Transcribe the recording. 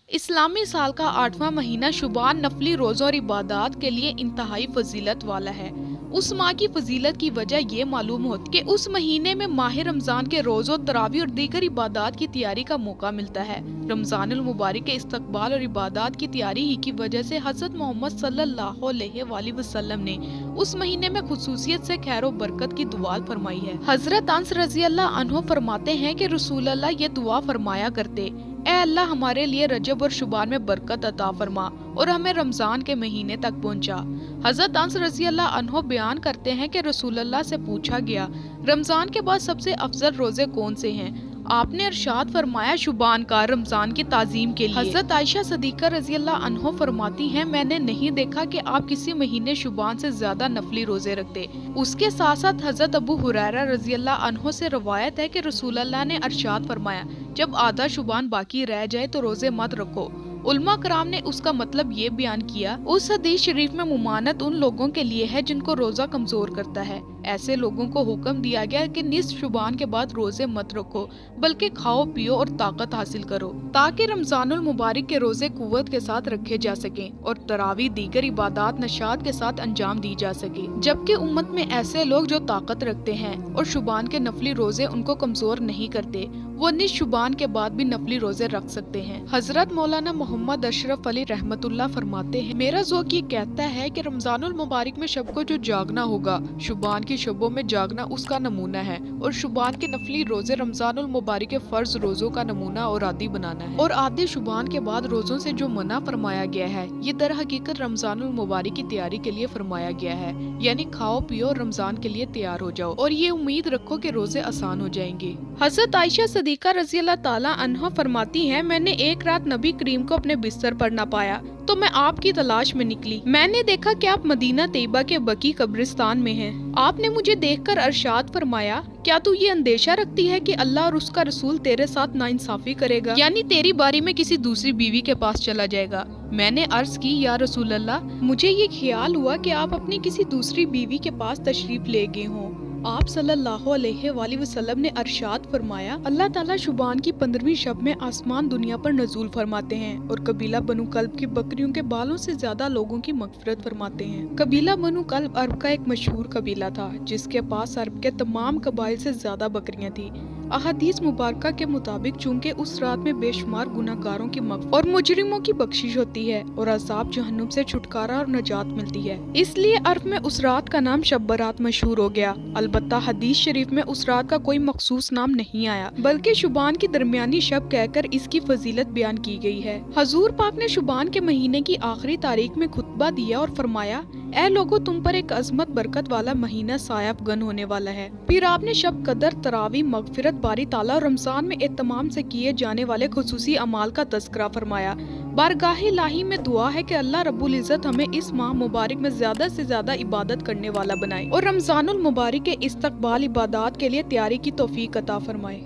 इस्लामी साल का 8वां महीना शुबान नफली रोज़ों और इबादत के लिए इंतहाई फजीलत वाला है। उस माह की फजीलत की वजह ये मालूम होती कि उस महीने में माह रमजान के रोज़ों, तरावी और दीगर इबादत की तैयारी का मौका मिलता है। रमजानुल मुबारक के इस्तकबाल और इबादत की तैयारी ही की वजह से हज़रत मोहम्मद सल्लल्लाहु अलैहि वसल्लम ने उस महीने में खुसूसियत से खैर और बरकत की दुआ फरमाई है। हजरत अंस रज़ी अल्लाह अन्हु फरमाते हैं कि रसूल अल्लाह ये दुआ फरमाया करते, ए अल्लाह हमारे लिए रजब और शुबान में बरकत अता फरमा और हमें रमजान के महीने तक पहुंचा। हजरत अंस रज़ी अल्लाह अन्हो बयान करते हैं कि रसूल अल्लाह से पूछा गया, रमजान के बाद सबसे अफजल रोजे कौन से हैं? आपने इरशाद फरमाया, शुबान का, रमजान की ताजीम के लिए। हजरत आयशा सदीका रज़ी अल्लाह अन्हो फरमाती हैं, मैंने नहीं देखा कि आप किसी महीने शुबान से ज्यादा नफली रोजे रखते। उसके साथ साथ हजरत अबू हुरैरा रज़ी अल्लाह अन्हो से रवायत है कि रसूल अल्लाह ने इरशाद फरमाया, जब आधा शुबान बाकी रह जाए तो रोजे मत रखो। उलमा कराम ने उसका मतलब ये बयान किया, उस हदीस शरीफ में मुमानत उन लोगों के लिए है जिनको रोजा कमजोर करता है। ऐसे लोगों को हुक्म दिया गया कि निस्फ शुबान के बाद रोजे मत रखो, बल्कि खाओ पियो और ताकत हासिल करो, ताकि रमजानुल मुबारक के रोजे कुव्वत के साथ रखे जा सकें और तरावी दीगर इबादत नशात के साथ अंजाम दी जा सके। जबकि उम्मत में ऐसे लोग जो ताकत रखते हैं और शुबान के नफली रोजे उनको कमजोर नहीं करते, वो निस्फ शुबान के बाद भी नफली रोजे रख सकते हैं। हजरत मौलाना मोहम्मद अशरफ अली रहमतुल्लाह फरमाते हैं, मेरा ज़ौक़ ये कहता है कि रमजानुल मुबारक में शब को जो जागना होगा, शुबान की शबों में जागना उसका नमूना है, और शुबान के नफली रोजे रमजानुल मुबारक के फर्ज रोजों का नमूना और आदि बनाना है। और आदि शुबान के बाद रोजों से जो मना फरमाया गया है, ये दर हकीकत रमजानुल मुबारक की तैयारी के लिए फरमाया गया है, यानी खाओ पियो और रमजान के लिए तैयार हो जाओ और ये उम्मीद रखो कि रोजे आसान हो जाएंगे। हजरत आयशा सदीका रज़ी अल्लाह ताला अन्हा फरमाती हैं, मैंने एक रात नबी करीम को अपने बिस्तर पर न पाया तो मैं आपकी तलाश में निकली। मैंने देखा कि आप मदीना तैयबा के बकी कब्रिस्तान में हैं। आपने मुझे देखकर अरशाद फरमाया, क्या तू ये अंदेशा रखती है कि अल्लाह और उसका रसूल तेरे साथ नाइंसाफी करेगा, यानी तेरी बारी में किसी दूसरी बीवी के पास चला जाएगा? मैंने अर्ज की, या रसूल अल्लाह, मुझे ये ख्याल हुआ कि आप अपनी किसी दूसरी बीवी के पास तशरीफ ले गए हों। आप सल्लल्लाहु अलैहि वसल्लम ने अरशाद फरमाया, अल्लाह ताला शुबान की 15वीं शब में आसमान दुनिया पर नजूल फरमाते हैं और कबीला बनु कल्ब की बकरियों के बालों से ज्यादा लोगों की मगफिरत फरमाते हैं। कबीला बनु कल्ब अरब का एक मशहूर कबीला था, जिसके पास अरब के तमाम कबाइल से ज्यादा बकरियां थी। अहादीस मुबारका के मुताबिक चूंकि उस रात में बेशुमार गुनाहगारों की मग़फ़िरत और मुजरिमों की बख्शिश होती है और अज़ाब जहन्नुम से छुटकारा और नजात मिलती है, इसलिए अरब में उस रात का नाम शब बरात मशहूर हो गया। अलबत्ता हदीस शरीफ में उस रात का कोई मखसूस नाम नहीं आया, बल्कि शुबान की दरमियानी शब कहकर इसकी फजीलत बयान की गई है। हजूर पाक ने शुबान के महीने की आखिरी तारीख में खुतबा दिया और फरमाया, ऐ लोगो, तुम पर एक अजमत बरकत वाला महीना सायाबगन होने वाला है। फिर आपने शब कदर, तरावी, मगफिरत, बारी ताला और रमजान में एहतमाम से किए जाने वाले खुसूसी अमाल का तस्करा फरमाया। बारगाह इलाही में दुआ है कि अल्लाह रब्बुल इज़्ज़त हमें इस माह मुबारक में ज्यादा से ज्यादा इबादत करने वाला बनाए और रमजानुल मुबारक के इस्तकबाल इबादत के लिए तैयारी की तौफीक अता फरमाए।